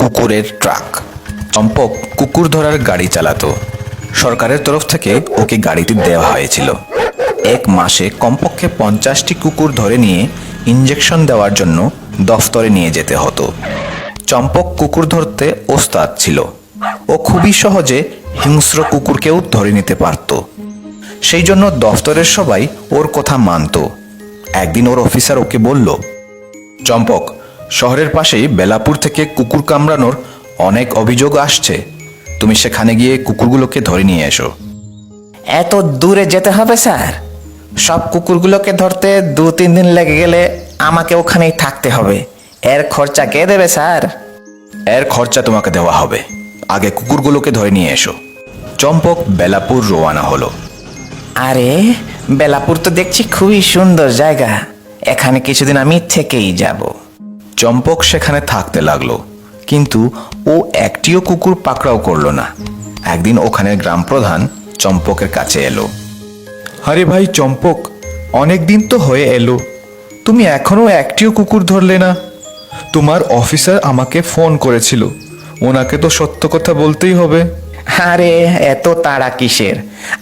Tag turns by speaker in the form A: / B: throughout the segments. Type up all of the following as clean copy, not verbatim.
A: কুকুরের ট্রাক। চম্পক কুকুর ধরার গাড়ি চালাতো। সরকারের তরফ থেকে ওকে গাড়িটি দেওয়া হয়েছিল। এক মাসে কমপক্ষে 50টি কুকুর ধরে নিয়ে ইঞ্জেকশন দেওয়ার জন্য দফতরে নিয়ে যেতে হতো। চম্পক কুকুর ধরতে ওস্তাদ ছিল। ও খুবই সহজে হিংস্র কুকুরকেও ধরে নিতে পারত। সেই জন্য দফতরের সবাই ওর কথা মানত। একদিন ওর অফিসার ওকে বলল, চম্পক, শহরের পাশেই বেলাপুর থেকে কুকুর কামড়ানোর অনেক অভিযোগ আসছে। তুমি সেখানে গিয়ে কুকুরগুলোকে ধরে নিয়ে এসো।
B: এত দূরে যেতে হবে স্যার? সব কুকুরগুলোকে ধরতে 2-3 দিন লেগে গেলে আমাকে ওখানেই থাকতে হবে। এর খরচা কে দেবে স্যার?
A: এর খরচা তোমাকে দেওয়া হবে। আগে কুকুরগুলোকে ধরে নিয়ে এসো। চম্পক বেলাপুর রওনা হলো।
B: আরে, বেলাপুর তো দেখছি খুবই সুন্দর জায়গা। এখানে কিছুদিন আমি থেকেই যাব।
A: চম্পক সেখানে থাকতে লাগলো, কিন্তু ও একটিও কুকুর পাকড়াও করলো না। একদিন ওখানের গ্রাম প্রধান চম্পকের কাছে এলো। আরে ভাই চম্পক, অনেক দিন তো হয়ে এলো, তুমি এখনো একটিও কুকুর ধরলে না। তোমার অফিসার আমাকে ফোন করেছিল, ওনাকে তো সত্য কথা বলতেই হবে।
B: আরে, এত তাড়া কিসের?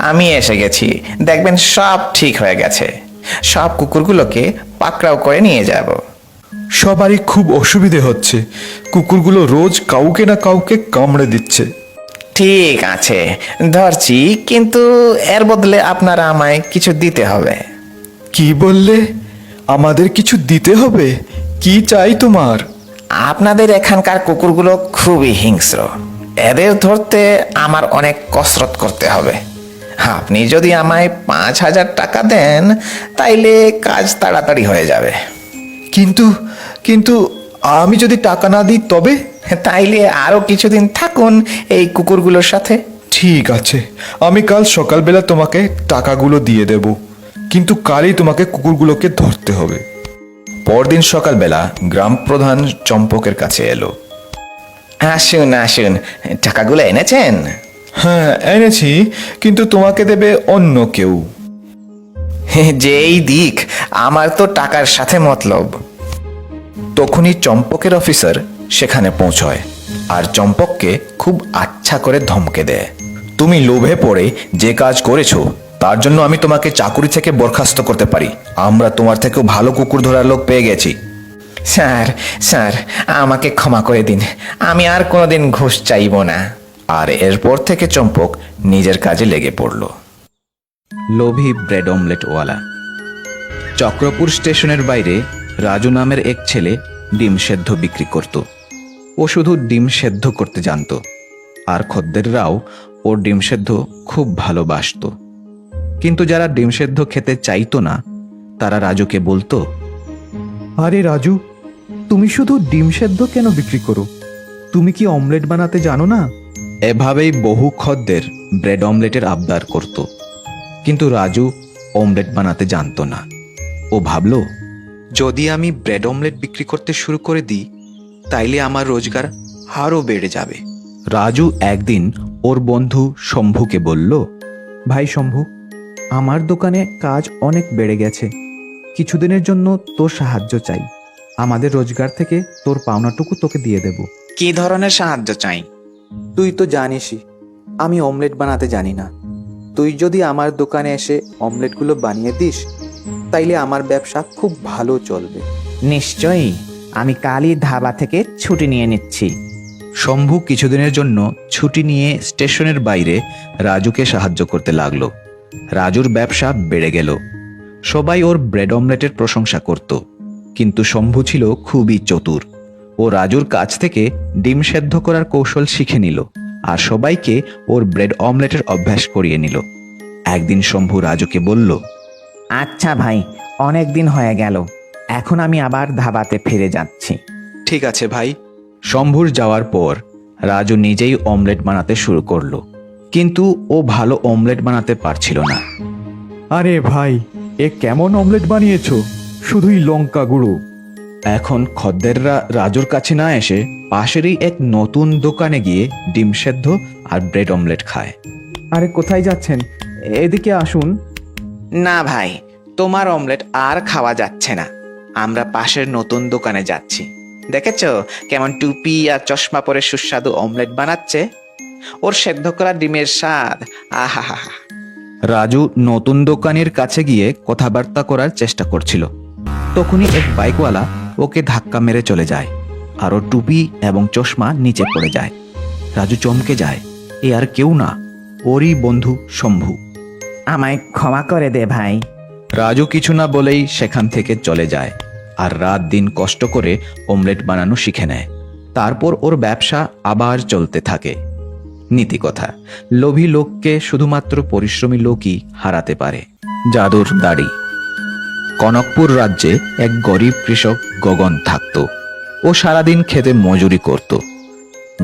B: আমি এসে গেছি, দেখবেন সব ঠিক হয়ে গেছে। সব কুকুরগুলোকে পাকড়াও করে নিয়ে যাব।
A: সবারই খুব অসুবিধে হচ্ছে, কুকুরগুলো রোজ কাউকে না কাউকে কামড়ে দিচ্ছে।
B: ঠিক আছে, ধরছি, কিন্তু এর বদলে আপনারা আমায় কিছু দিতে হবে।
A: কি বললে? আমাদের কিছু দিতে হবে? কি চাই তোমার?
B: আপনাদের এখানকার কুকুরগুলো খুবই হিংস্র। এদের ধরতে আমার অনেক কসরত করতে হবে। আপনি যদি আমায় 5,000 টাকা দেন, তাইলে কাজ তাড়াতাড়ি হয়ে যাবে।
A: কিন্তু কিন্তু আমি যদি টাকা না দিই তবে?
B: তাইলে আরো কিছুদিন থাকুন এই কুকুরগুলোর সাথে।
A: ঠিক আছে, আমি কাল সকালবেলা তোমাকে টাকাগুলো দিয়ে দেব, কিন্তু কালই তোমাকে কুকুরগুলোকে ধরতে হবে। পরদিন সকালবেলা গ্রাম প্রধান চম্পকের কাছে এলো।
B: আসুন আসুন, টাকাগুলো এনেছেন?
A: হ্যাঁ এনেছি, কিন্তু তোমাকে দেবে অন্য কেউ।
B: যেই দিক, আমার তো টাকার সাথে মতলব।
A: তখনই চম্পকের অফিসার সেখানে পৌঁছয় আর চম্পককে খুব আচ্ছা করে ধমকে দেয়। তুমি লোভে পড়ে যে কাজ করেছো তার জন্য আমি তোমাকে চাকুরি থেকে বরখাস্ত করতে পারি। আমরা তোমার থেকেও ভালো কুকুর ধরার লোক পেয়ে গেছি।
B: স্যার, স্যার, আমাকে ক্ষমা করে দিন। আমি আর কোনোদিন ঘুষ চাইব না।
A: আর এরপর থেকে চম্পক নিজের কাজে লেগে পড়ল।
C: লোভী ব্রেড অমলেটওয়ালা। চক্রপুর স্টেশনের বাইরে রাজু নামের এক ছেলে ডিম সেদ্ধ বিক্রি করত। ও শুধু ডিম সেদ্ধ করতে জানত, আর খদ্দেররাও ওর ডিম সেদ্ধ খুব ভালোবাসত। কিন্তু যারা ডিম সেদ্ধ খেতে চাইতো না, তারা রাজুকে বলতো,
D: আরে রাজু, তুমি শুধু ডিম সেদ্ধ কেন বিক্রি করো? তুমি কি অমলেট বানাতে জানো না?
C: এভাবেই বহু খদ্দের ব্রেড অমলেটের আবদার করত। কিন্তু রাজু অমলেট বানাতে জানতো না। ও ভাবল, যদি আমি ব্রেড অমলেট বিক্রি করতে শুরু করে দিই, তাইলে আমার রোজগার আরও বেড়ে যাবে। রাজু একদিন ওর বন্ধু শম্ভুকে বলল,
D: ভাই শম্ভু, আমার দোকানে কাজ অনেক বেড়ে গেছে। কিছুদিনের জন্য তোর সাহায্য চাই। আমাদের রোজগার থেকে তোর পাওনাটুকু তোকে দিয়ে দেব।
B: কি ধরনের সাহায্য চাই?
D: তুই তো জানিসই আমি অমলেট বানাতে জানি না। তুই যদি আমার দোকানে এসে অমলেটগুলো বানিয়ে দিস, তাইলে আমার ব্যবসা খুব ভালো চলবে।
B: নিশ্চয়ই, আমি কালই ধাবা থেকে ছুটি নিয়ে নিচ্ছি।
C: শম্ভু কিছুদিনের জন্য ছুটি নিয়ে স্টেশনের বাইরে রাজুকে সাহায্য করতে লাগলো। রাজুর ব্যবসা বেড়ে গেল। সবাই ওর ব্রেড অমলেটের প্রশংসা করত। কিন্তু শম্ভু ছিল খুবই চতুর। ও রাজুর কাছ থেকে ডিম সেদ্ধ করার কৌশল শিখে নিল আর সবাইকে ওর ব্রেড অমলেটের অভ্যাস করিয়ে নিল। একদিন শম্ভু রাজুকে বলল,
B: আচ্ছা ভাই, অনেক দিন হয়ে গেল, এখন আমি আবার ধাবাতে ফিরে যাচ্ছি।
C: ঠিক আছে ভাই। শম্ভুর যাওয়ার পর রাজু নিজেই অমলেট বানাতে শুরু করলো, কিন্তু ও ভালো অমলেট বানাতে পারছিল না।
D: আরে ভাই, এ কেমন অমলেট বানিয়েছো? শুধুই লঙ্কা গুঁড়ো।
C: এখন খদ্দেররা রাজুর কাছে না এসে পাশেরই এক নতুন দোকানে গিয়ে ডিম সেদ্ধ আর ব্রেড অমলেট খায়।
D: আরে কোথায় যাচ্ছেন? এদিকে আসুন।
B: না ভাই, তোমার অমলেট আর খাওয়া যাচ্ছে না। আমরা পাশের নতুন দোকানে যাচ্ছি। দেখেছো কেমন টুপি আর চশমা পরে সুস্বাদু অমলেট বানাচ্ছে? ওর সেদ্ধ করা ডিমের স্বাদ, আহা হা হা।
C: রাজু নতুন দোকানের কাছে গিয়ে কথাবার্তা করার চেষ্টা করছিল। তখনই এক বাইকওয়ালা ওকে ধাক্কা মেরে চলে যায়, আর ওর টুপি এবং চশমা নিচে পড়ে যায়। রাজু চমকে যায়, এ আর কেউ না, ওরই বন্ধু শম্ভু।
B: আমায় ক্ষমা করে দে ভাই।
C: রাজু কিছু না বলেই সেখান থেকে চলে যায়, আর রাত দিন কষ্ট করে অমলেট বানানো শিখে নেয়। তারপর ওর ব্যবসা আবার চলতে থাকে। নীতিকথা, লোভী লোককে শুধুমাত্র পরিশ্রমী লোকই হারাতে পারে। জাদুর দাড়ি। কনকপুর রাজ্যে এক গরিব কৃষক গগন থাকত। ও সারাদিন খেতে মজুরি করত।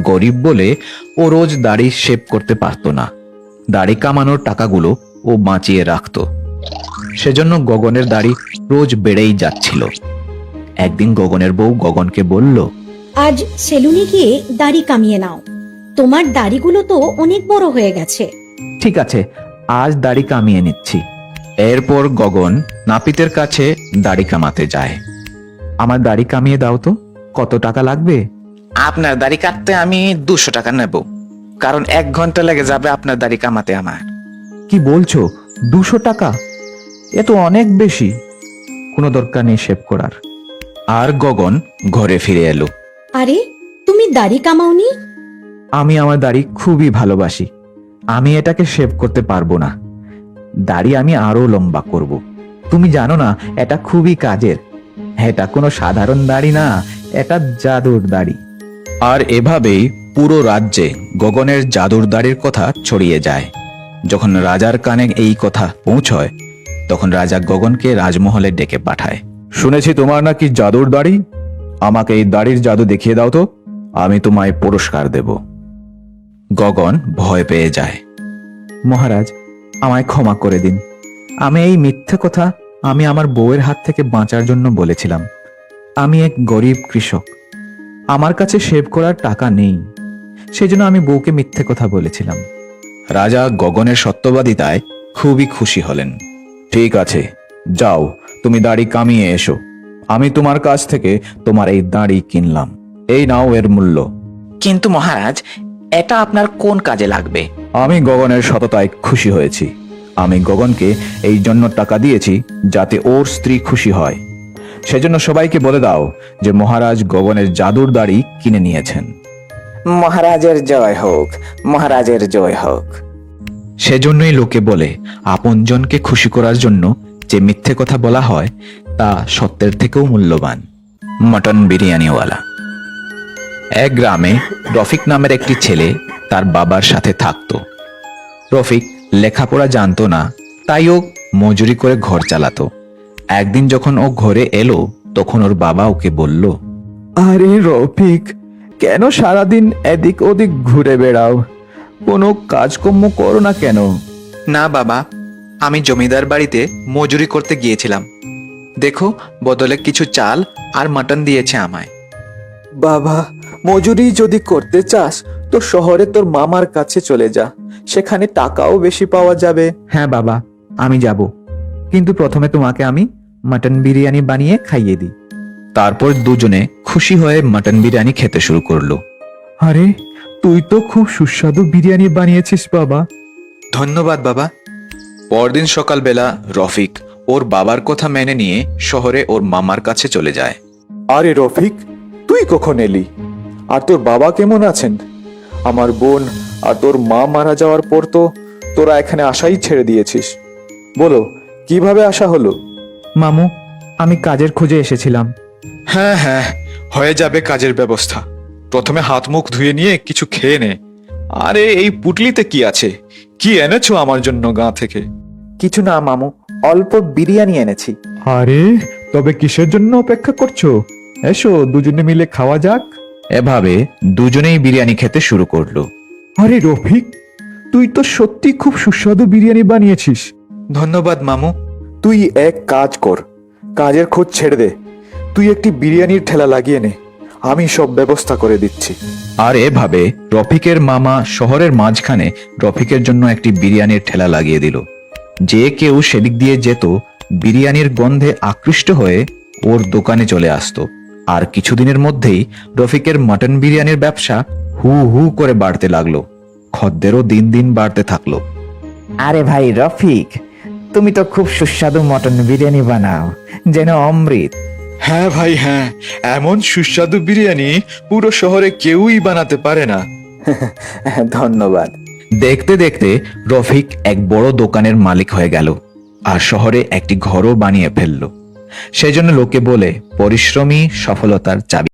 C: গরিব বলে ও রোজ দাড়ি শেভ করতে পারত না। দাড়ি কামানোর টাকাগুলো ও বাঁচিয়ে রাখত। সেজন্য গগনের দাড়ি রোজ বেড়েই যাচ্ছিল। একদিন গগনের বউ গগনকে বলল,
E: আজ সেলুনে গিয়ে দাড়ি কামিয়ে নাও, তোমার দাড়িগুলো তো অনেক বড় হয়ে গেছে।
C: ঠিক আছে, আজ দাড়ি কামিয়ে নিচ্ছি। এরপর গগন নাপিতের কাছে দাড়ি কামাতে যায়। আমার দাড়ি কামিয়ে দাও তো, কত টাকা লাগবে?
B: আপনার দাড়ি কাটতে আমি 200 টাকা নেব, কারণ 1 ঘন্টা লেগে যাবে আপনার দাড়ি কামাতে আমার।
C: কি বলছো, 200 টাকা? এ তো অনেক বেশি। কোনো দরকার নেই শেভ করার। আর গগন ঘরে ফিরে এলো।
E: আরে, তুমি দাড়ি কামাওনি?
C: আমি আমার দাড়ি খুবই ভালোবাসি। আমি এটাকে শেভ করতে পারবো না। দাড়ি আমি আরো লম্বা করব। তুমি জানো না, এটা খুবই কাজের। এটা কোনো সাধারণ দাড়ি না, এটা জাদুর দাড়ি। আর এভাবেই পুরো রাজ্যে গগনের জাদুর দাড়ির কথা ছড়িয়ে যায়। যখন রাজার কানে এই কথা পৌঁছয়, তখন রাজা গগনকে রাজমহলে ডেকে পাঠায়। শুনেছি তোমার নাকি জাদুর দাড়ি। আমাকে এই দাড়ির জাদু দেখিয়ে দাও তো, আমি তোমায় পুরস্কার দেব। গগন ভয় পেয়ে যায়। মহারাজ, আমায় ক্ষমা করে দিন। আমি এই মিথ্যে কথা আমি আমার বউয়ের হাত থেকে বাঁচার জন্য বলেছিলাম। আমি এক গরিব কৃষক, আমার কাছে শেভ করার টাকা নেই, সেজন্য আমি বউকে মিথ্যে কথা বলেছিলাম। রাজা গগনের সত্যবাদিতায় খুবই খুশি হলেন। ঠিক আছে, যাও, তুমি দাড়ি কামিয়ে এসো। আমি তোমার কাছ থেকে তোমার এই দাড়ি কিনলাম। এই নাও এর মূল্য।
B: কিন্তু মহারাজ, এটা আপনার কোন কাজে লাগবে?
C: আমি গগনের সততায় খুশি হয়েছি। আমি গগনকে এই জন্য টাকা দিয়েছি যাতে ওর স্ত্রী খুশি হয়। সেজন্য সবাইকে বলে দাও যে মহারাজ গগনের জাদুর দাড়ি কিনে নিয়েছেন।
B: মহারাজের জয় হোক, মহারাজের জয় হোক।
C: সেজন্যই লোকে বলে, আপনজনকে খুশি করার জন্য যে মিথ্যে কথা বলা হয় তা সত্যের থেকেও মূল্যবান। মটন বিরিয়ানিওয়ালা। এক গ্রামে রফিক নামের একটি ছেলে তার বাবার সাথে থাকতো। রফিক লেখাপড়া জানতো না, তাই ও মজুরি করে ঘর চালাতো। একদিন যখন ও ঘরে এলো, তখন ওর বাবা ওকে বলল, আরে রফিক, কেন সারাদিন এদিক ওদিক ঘুরে বেড়াও? কোনো কাজকর্ম করো না কেন?
A: না বাবা, আমি জমিদার বাড়িতে মজুরি করতে গিয়েছিলাম। দেখো, বদলে কিছু চাল আর মাটন দিয়েছে আমায়।
F: বাবা, মজুরি যদি করতে চাস তো শহরে তোর মামার কাছে চলে যা, সেখানে টাকাও বেশি পাওয়া যাবে।
C: হ্যাঁ বাবা, আমি যাব, কিন্তু প্রথমে তোমাকে আমি মটন বিরিয়ানি বানিয়ে খাইয়ে দিই। তারপর দুজনে খুশি হয়ে মটন বিরিয়ানি খেতে শুরু করলো। আরে, তুই তো খুব সুস্বাদু বিরিয়ানি বানিয়েছিস বাবা।
A: ধন্যবাদ বাবা। পরদিন সকালবেলা রফিক ওর বাবার কথা মেনে নিয়ে শহরে ওর মামার কাছে চলে যায়।
F: আরে রফিক, তুই কখন এলি? আর তোর বাবা কেমন আছেন? আমার বোন আর তোর মা মারা যাওয়ার পর তো তোরা এখানে আসাই ছেড়ে দিয়েছিস। বলো, কিভাবে আসা হলো?
C: মামু, আমি কাজের খোঁজে এসেছিলাম।
A: হ্যাঁ হ্যাঁ, হয়ে যাবে কাজের ব্যবস্থা। প্রথমে হাত মুখ ধুয়ে নিয়ে কিছু খেয়ে নে। আরে, এই পুটলিতে কি আছে? কি এনেছো আমার জন্য গাঁ থেকে?
F: কিছু না মামু, অল্প বিরিয়ানি এনেছি।
C: আরে, তবে কিসের জন্য অপেক্ষা করছো? এসো, দুজনে মিলে খাওয়া যাক। এভাবে দুজনেই বিরিয়ানি খেতে শুরু করলো। আরে রফিক, তুই তো সত্যি খুব সুস্বাদু বিরিয়ানি বানিয়েছিস।
A: ধন্যবাদ মামু।
F: তুই এক কাজ কর, কাজের খোঁজ ছেড়ে দে। তুই একটি বিরিয়ানির ঠেলা লাগিয়ে নে, আমি সব ব্যবস্থা করে দিচ্ছি।
C: আর এভাবে রফিকের মামা শহরের মাঝখানে রফিকের জন্য একটি বিরিয়ানির ঠেলা লাগিয়ে দিল। যে কেউ সেদিক দিয়ে যেত, বিরিয়ানির গন্ধে আকৃষ্ট হয়ে ওর দোকানে চলে আসতো আর কিছুদিনের মধ্যেই রফিকের মটন বিরিয়ানির ব্যবসা হু হু করে বাড়তে লাগলো। খদ্দেরও দিন দিন বাড়তে থাকলো।
B: আরে ভাই রফিক, তুমি তো খুব সুস্বাদু মটন বিরিয়ানি বানাও, যেন অমৃত।
F: হ্যাঁ ভাই হ্যাঁ, এমন সুস্বাদু বিরিয়ানি পুরো শহরে কেউই বানাতে পারে না। ধন্যবাদ।
C: দেখতে দেখতে রফিক এক বড় দোকানের মালিক হয়ে গেল আর শহরে একটি ঘরও বানিয়ে ফেলল। সেজন্য লোকে বলে পরিশ্রমী সফলতার চাবি।